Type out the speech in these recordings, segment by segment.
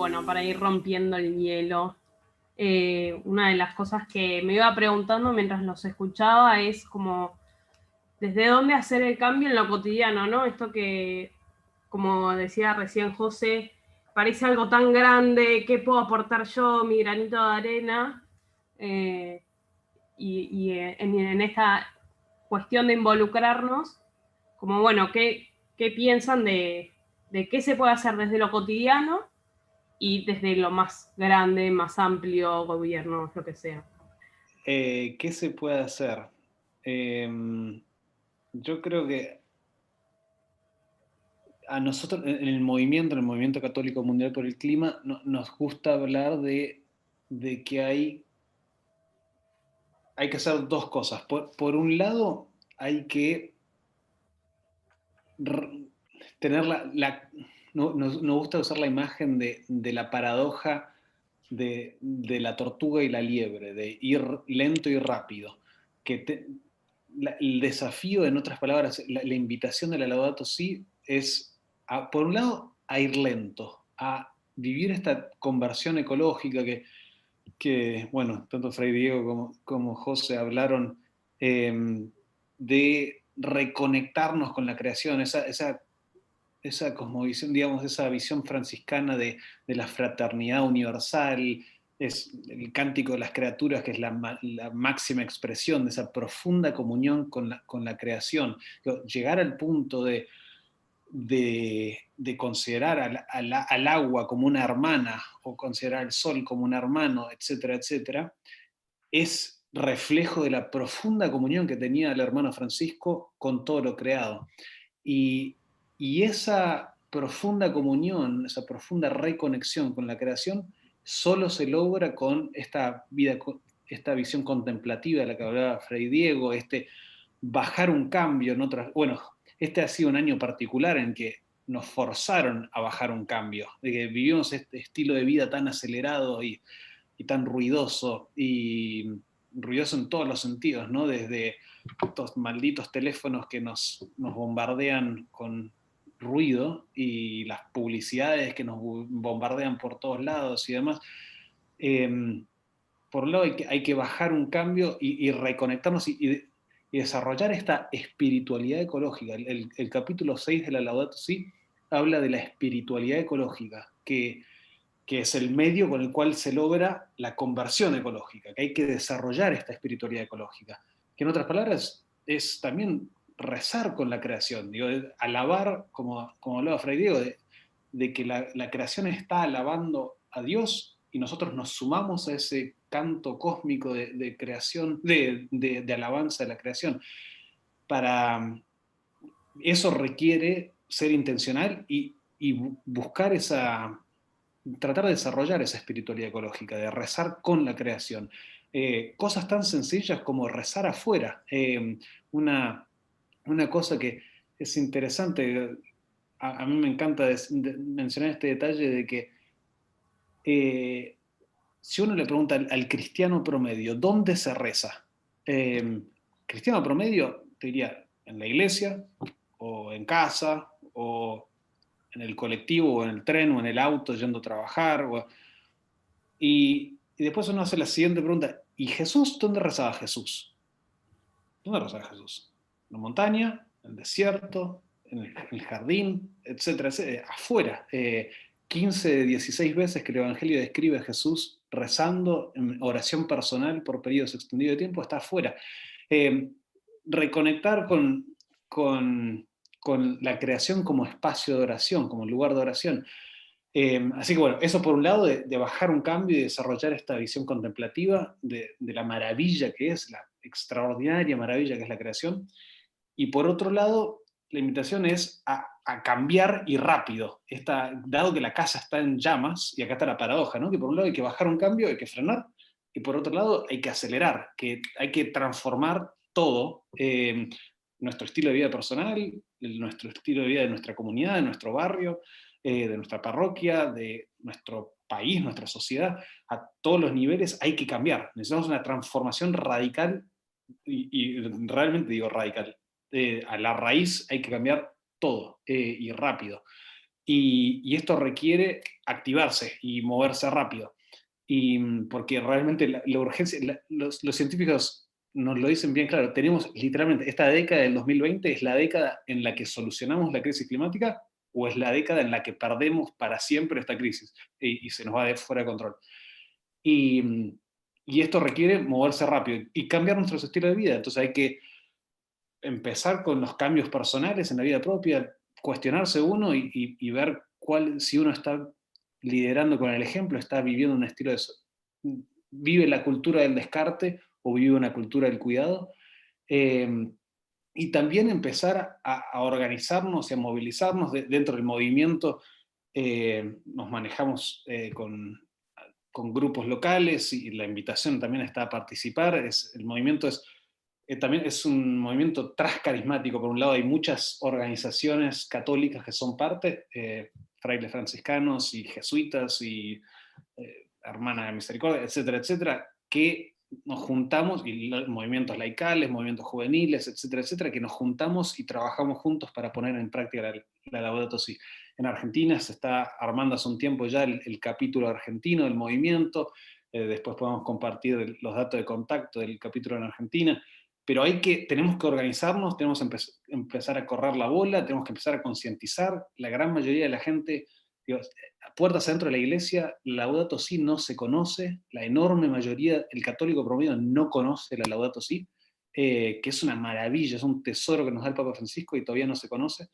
bueno, para ir rompiendo el hielo. Una de las cosas que me iba preguntando mientras los escuchaba es como, ¿desde dónde hacer el cambio en lo cotidiano, no? Esto que, como decía recién José, parece algo tan grande, ¿qué puedo aportar yo, mi granito de arena? Eh, en esta cuestión de involucrarnos, como bueno, ¿qué piensan de qué se puede hacer desde lo cotidiano y desde lo más grande, más amplio, gobierno, lo que sea? ¿Qué se puede hacer? Yo creo que a nosotros en el Movimiento Católico Mundial por el Clima, nos gusta hablar de que hay que hacer dos cosas. Por un lado, hay que tener nos gusta usar la imagen de la paradoja de la tortuga y la liebre, de ir lento y rápido. Que el desafío, en otras palabras, la invitación de la Laudato Si es, por un lado, a ir lento, a vivir esta conversión ecológica bueno, tanto Fray Diego como José hablaron, de reconectarnos con la creación, esa cosmovisión, digamos, esa visión franciscana de la fraternidad universal, es el cántico de las criaturas, que es la máxima expresión de esa profunda comunión con la creación. Llegar al punto de considerar al agua como una hermana, o considerar al sol como un hermano, etcétera, etcétera, es reflejo de la profunda comunión que tenía el hermano Francisco con todo lo creado. Y, y esa profunda comunión, esa profunda reconexión con la creación, solo se logra con esta visión contemplativa de la que hablaba Fray Diego, bajar un cambio en otras. Bueno, este ha sido un año particular en que nos forzaron a bajar un cambio, de que vivimos este estilo de vida tan acelerado y tan ruidoso, y ruidoso en todos los sentidos, ¿no? Desde estos malditos teléfonos que nos bombardean con ruido, y las publicidades que nos bombardean por todos lados y demás. Eh, por un lado hay que bajar un cambio y reconectarnos y desarrollar esta espiritualidad ecológica. El capítulo 6 de la Laudato Si habla de la espiritualidad ecológica, que es el medio con el cual se logra la conversión ecológica, que hay que desarrollar esta espiritualidad ecológica, que en otras palabras es también rezar con la creación, digo, alabar, como hablaba Fray Diego, de que la creación está alabando a Dios, y nosotros nos sumamos a ese canto cósmico de creación, de alabanza de la creación. Para eso requiere ser intencional y buscar tratar de desarrollar esa espiritualidad ecológica, de rezar con la creación. Cosas tan sencillas como rezar afuera. Una cosa que es interesante, a mí me encanta mencionar este detalle de que, si uno le pregunta al cristiano promedio, ¿dónde se reza? Cristiano promedio te diría en la iglesia, o en casa, o en el colectivo, o en el tren, o en el auto yendo a trabajar. Y después uno hace la siguiente pregunta: ¿y Jesús? ¿Dónde rezaba Jesús? ¿Dónde rezaba Jesús? ¿En la montaña? ¿En el desierto? ¿En el jardín? Etcétera, etcétera, afuera. 15 de 16 veces que el Evangelio describe a Jesús rezando en oración personal por periodos extendidos de tiempo, está afuera. Eh, Reconectar con la creación como espacio de oración, como lugar de oración. Así que bueno, eso por un lado, de bajar un cambio y desarrollar esta visión contemplativa de la maravilla que es, la extraordinaria maravilla que es la creación. Y por otro lado, la invitación es a cambiar, y rápido. Dado que la casa está en llamas, y acá está la paradoja, ¿no? Que por un lado hay que bajar un cambio, hay que frenar, y por otro lado hay que acelerar, que hay que transformar todo, nuestro estilo de vida personal, nuestro estilo de vida de nuestra comunidad, de nuestro barrio, de nuestra parroquia, de nuestro país, nuestra sociedad. A todos los niveles hay que cambiar. Necesitamos una transformación radical, y realmente digo radical. A la raíz hay que cambiar todo, y rápido. y esto requiere activarse y moverse rápido. Y porque realmente la urgencia, los científicos nos lo dicen bien claro, tenemos literalmente, esta década del 2020 es la década en la que solucionamos la crisis climática o es la década en la que perdemos para siempre esta crisis y se nos va de fuera de control. Y, y esto requiere moverse rápido y cambiar nuestros estilos de vida. Entonces hay que empezar con los cambios personales en la vida propia, cuestionarse uno y ver si uno está liderando con el ejemplo, está viviendo un estilo de... vive la cultura del descarte o vive una cultura del cuidado. Eh, y también empezar a organizarnos y a movilizarnos dentro del movimiento. Nos manejamos con grupos locales y la invitación también está a participar. El movimiento también es un movimiento transcarismático. Por un lado hay muchas organizaciones católicas que son parte, frailes franciscanos y jesuitas y Hermana de Misericordia, etcétera, etcétera, que nos juntamos, y movimientos laicales, movimientos juveniles, etcétera, etcétera, que nos juntamos y trabajamos juntos para poner en práctica la Laudato Si. En Argentina se está armando hace un tiempo ya el capítulo argentino del movimiento, después podemos compartir los datos de contacto del capítulo en Argentina, pero tenemos que organizarnos, tenemos que empezar a correr la bola, tenemos que empezar a concientizar. La gran mayoría de la gente, digo, a puertas adentro de la iglesia, la Laudato Si no se conoce, la enorme mayoría, el católico promedio no conoce la Laudato Si, que es una maravilla, es un tesoro que nos da el Papa Francisco y todavía no se conoce.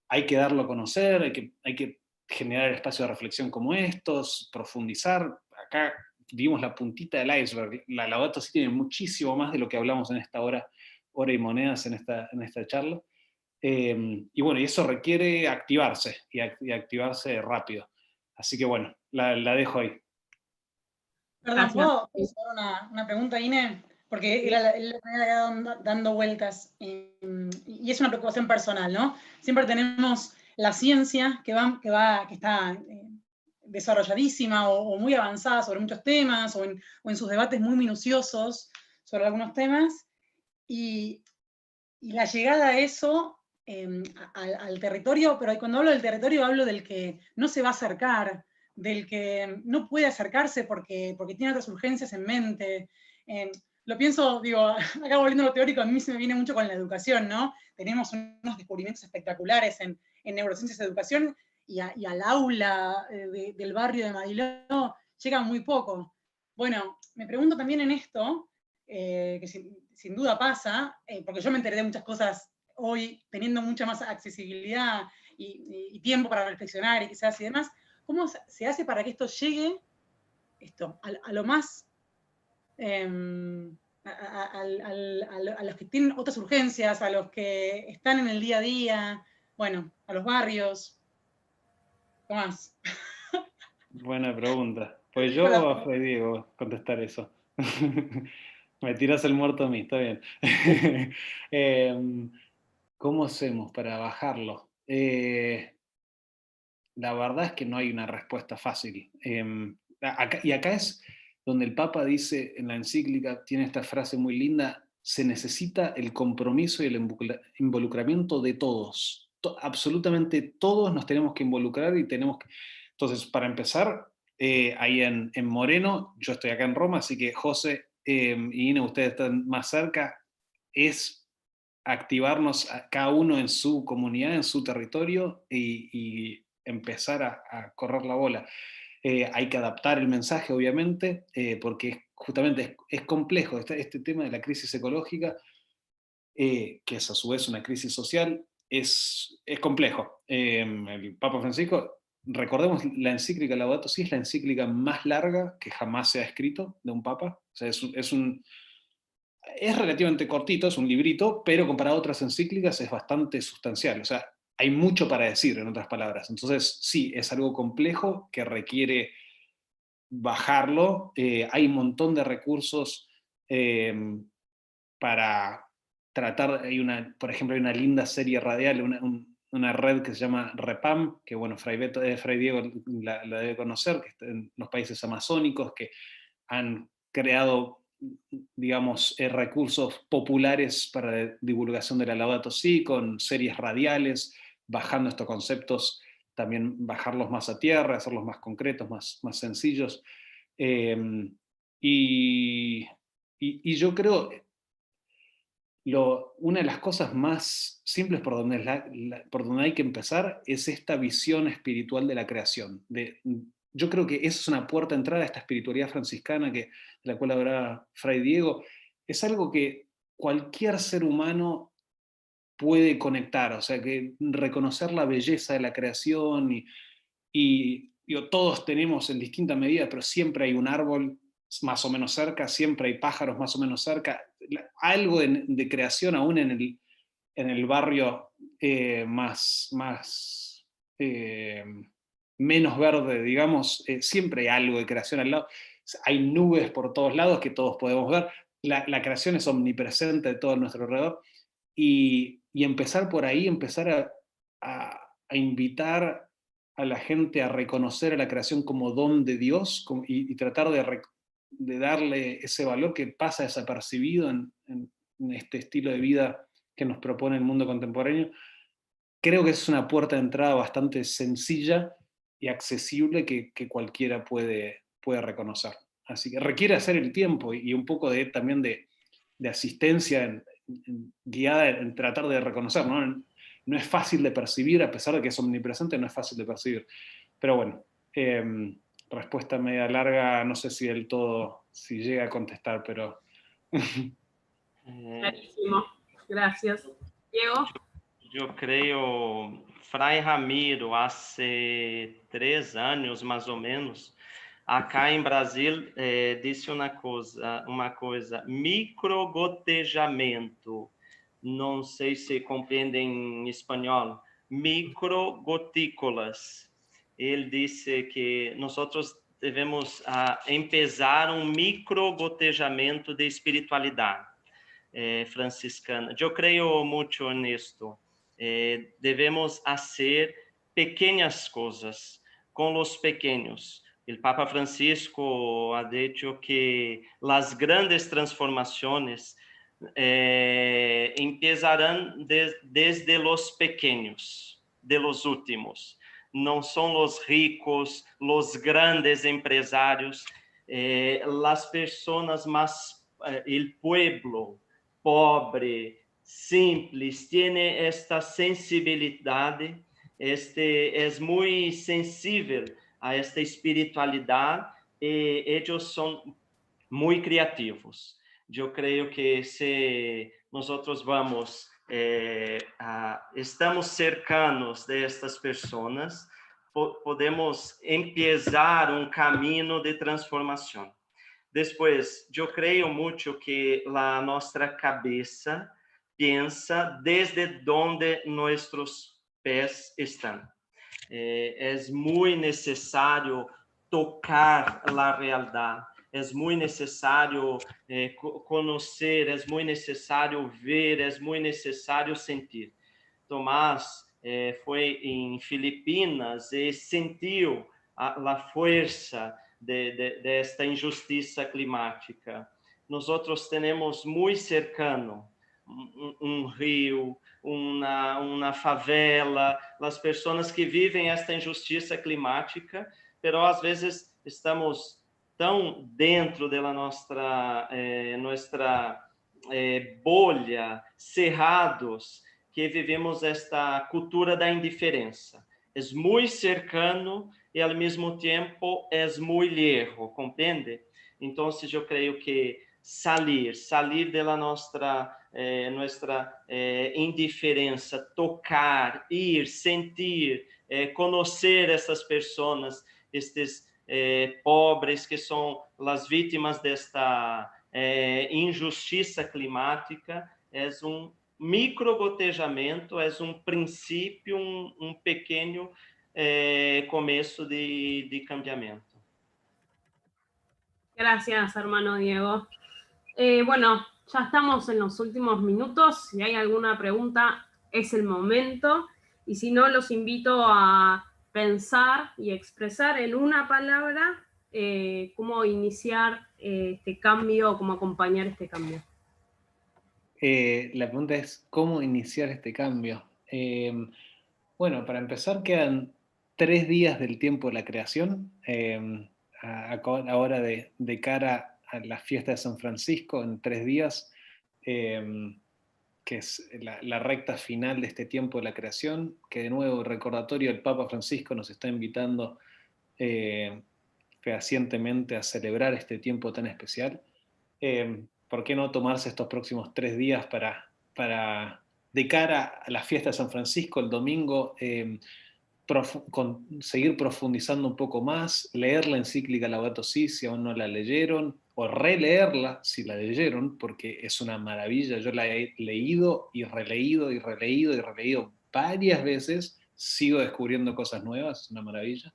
Hay que darlo a conocer, hay que generar espacios de reflexión como estos, profundizar. Acá vimos la puntita del iceberg. La Laudato Si tiene muchísimo más de lo que hablamos en esta hora y monedas en esta charla. Y bueno, y eso requiere activarse, y activarse rápido. Así que bueno, la dejo ahí. Perdón, ¿puedo hacer una pregunta, Ine? Porque él lo tenía dando vueltas, y es una preocupación personal, ¿no? Siempre tenemos la ciencia que está desarrolladísima o muy avanzada sobre muchos temas, o en sus debates muy minuciosos sobre algunos temas, y la llegada a eso, al territorio, pero cuando hablo del territorio hablo del que no se va a acercar, del que no puede acercarse porque tiene otras urgencias en mente. Lo pienso, digo, acá volviendo a lo teórico, a mí se me viene mucho con la educación, ¿no? Tenemos unos descubrimientos espectaculares en neurociencias de educación, y al aula del barrio de Mariló llega muy poco. Bueno, me pregunto también en esto, que sin duda pasa, porque yo me enteré de muchas cosas hoy, teniendo mucha más accesibilidad y tiempo para reflexionar y quizás y demás. ¿Cómo se hace para que esto llegue a lo más, a los que tienen otras urgencias, a los que están en el día a día, bueno, a los barrios? Tomás. Buena pregunta. Pues yo, Fray Diego, contestar eso. Me tiras el muerto a mí, está bien. ¿Cómo hacemos para bajarlo? La verdad es que no hay una respuesta fácil. Y acá es donde el Papa dice en la encíclica, tiene esta frase muy linda: se necesita el compromiso y el involucramiento de todos. Absolutamente todos nos tenemos que involucrar y tenemos que... Entonces, para empezar, ahí en Moreno, yo estoy acá en Roma, así que José y Ina, ustedes están más cerca, es activarnos cada uno en su comunidad, en su territorio, y empezar a correr la bola. Hay que adaptar el mensaje, obviamente, porque justamente es complejo este tema de la crisis ecológica, que es a su vez una crisis social, es complejo. El Papa Francisco, recordemos, la encíclica Laudato Si es la encíclica más larga que jamás se ha escrito de un papa. O sea, es relativamente cortito, es un librito, pero comparado a otras encíclicas es bastante sustancial. O sea, hay mucho para decir, en otras palabras. Entonces, sí, es algo complejo que requiere bajarlo. Hay un montón de recursos para tratar. Por ejemplo, hay una linda serie radial, una red que se llama REPAM, que bueno, Fray Diego la debe conocer, que está en los países amazónicos, que han creado, digamos, recursos populares para divulgación de la Laudato Si, con series radiales, bajando estos conceptos también bajarlos más a tierra, hacerlos más concretos, más sencillos. Y yo creo, una de las cosas más simples por donde hay que empezar es esta visión espiritual de la creación. Yo creo que esa es una puerta de entrada a esta espiritualidad franciscana de la cual hablaba Fray Diego. Es algo que cualquier ser humano puede conectar, o sea, que reconocer la belleza de la creación digo, todos tenemos en distinta medida, pero siempre hay un árbol más o menos cerca, siempre hay pájaros más o menos cerca, algo de creación aún en el barrio eh, menos verde, digamos, siempre hay algo de creación al lado. Hay nubes por todos lados que todos podemos ver. La creación es omnipresente de todo nuestro alrededor. Y empezar por ahí, empezar a invitar a la gente a reconocer a la creación como don de Dios y tratar de darle ese valor que pasa desapercibido en este estilo de vida que nos propone el mundo contemporáneo. Creo que es una puerta de entrada bastante sencilla y accesible que cualquiera puede reconocer. Así que requiere hacer el tiempo y un poco también de asistencia guiada en tratar de reconocer, ¿no? No es fácil de percibir, a pesar de que es omnipresente, no es fácil de percibir. Pero bueno, respuesta media larga, no sé si del todo, si llega a contestar, pero... Clarísimo. Gracias. Diego. Eu creio, Fray Ramiro, há 3 anos, mais ou menos, acá em Brasil, disse uma coisa, microgotejamento. Não sei se compreendem em espanhol. Microgotículas. Ele disse que nós devemos empezar um microgotejamento de espiritualidade franciscana. Eu creio muito nisto. Devemos fazer pequenas coisas com os pequenos. O Papa Francisco ha dicho que as grandes transformações empezarão desde los pequenos, de los últimos. Não são os ricos, os grandes empresários, as pessoas mais, o pueblo pobre, simples, tiene esta sensibilidade, é muito sensível a esta espiritualidade e eles são muito criativos. Eu creio que se nós vamos, estamos cercanos destas pessoas, podemos empezar um caminho de transformação. Depois, eu creio muito que a nossa cabeça pensa desde onde nossos pés estão. É muito necessário tocar a realidade, é muito necessário conhecer, é muito necessário ver, é muito necessário sentir. Tomás foi em Filipinas e sentiu a força desta injustiça climática. Nós temos muito cercano um rio, uma favela, as pessoas que vivem esta injustiça climática, mas às vezes estamos tão dentro da nossa bolha, cerrados, que vivemos esta cultura da indiferença. É muito cercano e, ao mesmo tempo, é muito lejos, compreende? Então, eu creio que sair da nossa indiferença, tocar, ir, sentir, conhecer essas pessoas, estes pobres que são as vítimas desta injustiça climática, é microgotejamento, é princípio, pequeno começo de cambiamento. Gracias, hermano Diego. Bueno, ya estamos en los últimos minutos. Si hay alguna pregunta, es el momento. Y si no, los invito a pensar y expresar en una palabra cómo iniciar este cambio, cómo acompañar este cambio. La pregunta es, ¿cómo iniciar este cambio? Bueno, para empezar quedan 3 días del tiempo de la creación, ahora de cara a la fiesta de San Francisco, en 3 días, que es la recta final de este tiempo de la creación, que de nuevo, recordatorio, el Papa Francisco nos está invitando fehacientemente a celebrar este tiempo tan especial. ¿Por qué no tomarse estos próximos 3 días para de cara a la fiesta de San Francisco, el domingo, seguir profundizando un poco más, leer la encíclica Laudato Si, si aún no la leyeron, o releerla si la leyeron, porque es una maravilla. Yo la he leído y releído y releído y releído varias veces, sigo descubriendo cosas nuevas, es una maravilla.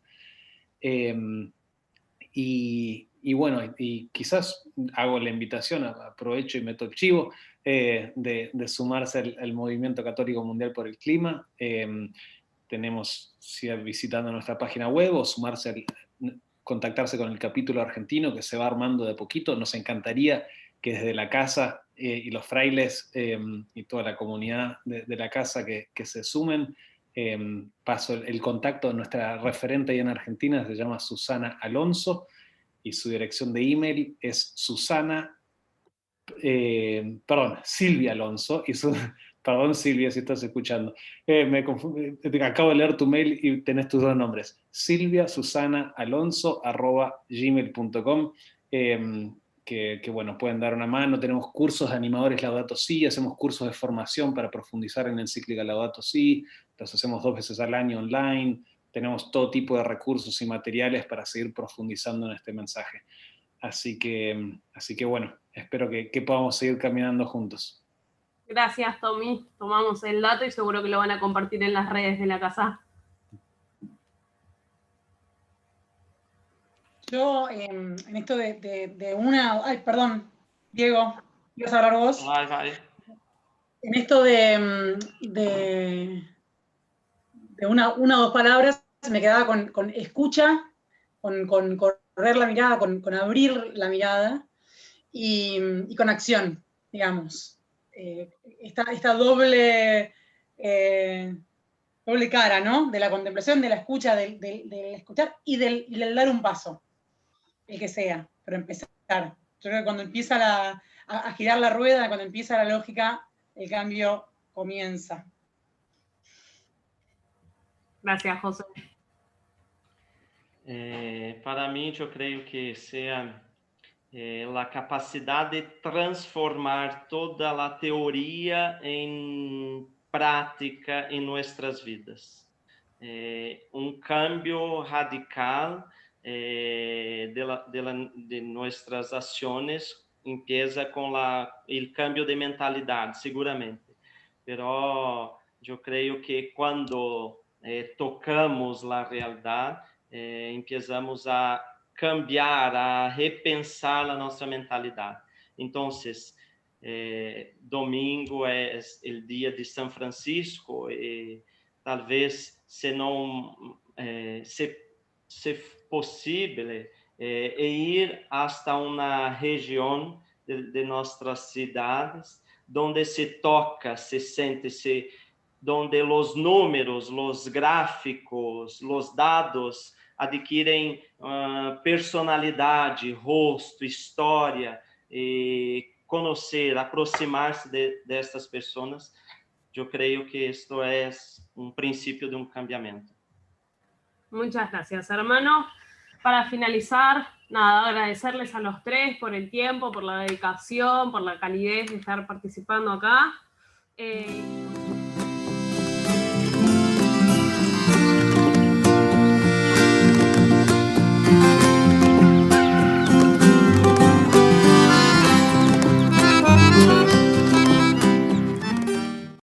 Y bueno, y quizás hago la invitación, aprovecho y meto el chivo, de sumarse al Movimiento Católico Mundial por el Clima. Tenemos, si visitando nuestra página web o contactarse con el capítulo argentino que se va armando de poquito. Nos encantaría que desde la casa y los frailes y toda la comunidad de la casa que se sumen. Paso el contacto de nuestra referente ahí en Argentina, se llama Susana Alonso, y su dirección de email es Silvia Alonso, perdón Silvia si estás escuchando, acabo de leer tu mail y tenés tus 2 nombres, silviasusanaAlonso@gmail.com, que bueno, pueden dar una mano. Tenemos cursos de animadores Laudato Si, hacemos cursos de formación para profundizar en la encíclica Laudato Si, los hacemos 2 veces al año online, tenemos todo tipo de recursos y materiales para seguir profundizando en este mensaje. Así que bueno, espero que podamos seguir caminando juntos. Gracias, Tommy. Tomamos el dato y seguro que lo van a compartir en las redes de la casa. Yo, en esto de una... Ay, perdón, Diego, ¿ibas a hablar vos? Vai. En esto de una o 2 palabras, me quedaba con escucha, con correr la mirada, con abrir la mirada y con acción, digamos. Esta doble cara, ¿no? De la contemplación, de la escucha, del escuchar y del dar un paso, el que sea, pero empezar. Yo creo que cuando empieza a girar la rueda, cuando empieza la lógica, el cambio comienza. Gracias, José. Para mim, eu creio que seja a capacidade de transformar toda a teoria em prática em nossas vidas. Cambio radical de nossas ações empieza com o cambio de mentalidade, seguramente. Pero eu creio que quando tocamos a realidade, empezamos a cambiar, a repensar a nossa mentalidade. Então, domingo é o dia de São Francisco e talvez, se não se possível, ir hasta uma região de nossas cidades donde se toca, se sente, donde os números, os gráficos, os dados adquirem personalidade, rosto, história, e conhecer, aproximar-se dessas pessoas. Eu creio que isto é princípio de cambiamento. Muchas gracias, hermano. Para finalizar, nada, agradecerles a los 3 por el tiempo, por la dedicación, por la calidez de estar participando acá.